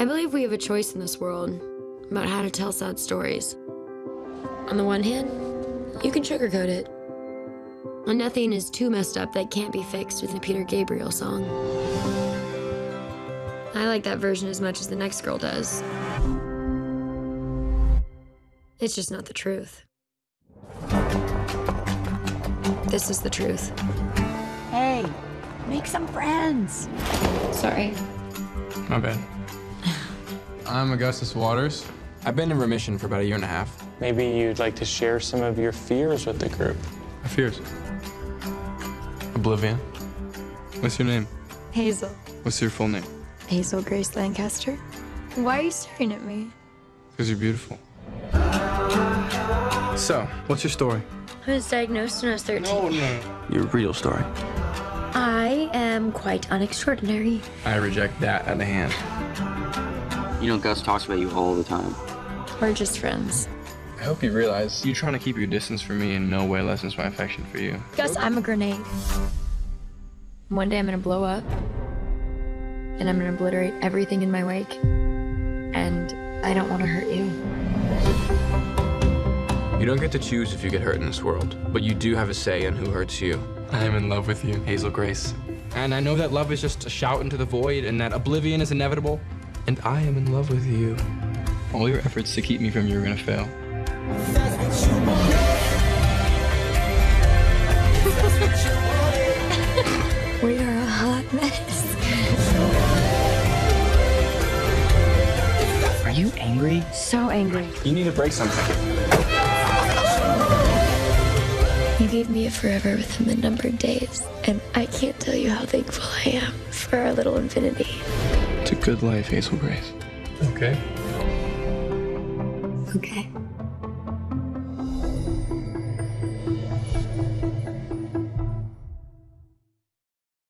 I believe we have a choice in this world about how to tell sad stories. On the one hand, you can sugarcoat it. And nothing is too messed up that can't be fixed with a Peter Gabriel song. I like that version as much as the next girl does. It's just not the truth. This is the truth. Hey, make some friends. Sorry. My bad. I'm Augustus Waters. I've been in remission for about a year and a half. Maybe you'd like to share some of your fears with the group. My fears? Oblivion. What's your name? Hazel. What's your full name? Hazel Grace Lancaster. Why are you staring at me? Because you're beautiful. So, what's your story? I was diagnosed when I was 13. Oh, no. Your real story. I am quite unextraordinary. I reject that at the hand. You know, Gus talks about you all the time. We're just friends. I hope you realize you trying to keep your distance from me in no way lessens my affection for you. Gus, I'm a grenade. One day I'm gonna blow up, and I'm gonna obliterate everything in my wake. And I don't want to hurt you. You don't get to choose if you get hurt in this world, but you do have a say in who hurts you. I am in love with you, Hazel Grace. And I know that love is just a shout into the void and that oblivion is inevitable. And I am in love with you. All your efforts to keep me from you are gonna fail. We are a hot mess. Are you angry? So angry. You need to break something. You gave me a forever within the numbered days, and I can't tell you how thankful I am for our little infinity. It's a good life, Hazel Grace. Okay? Okay.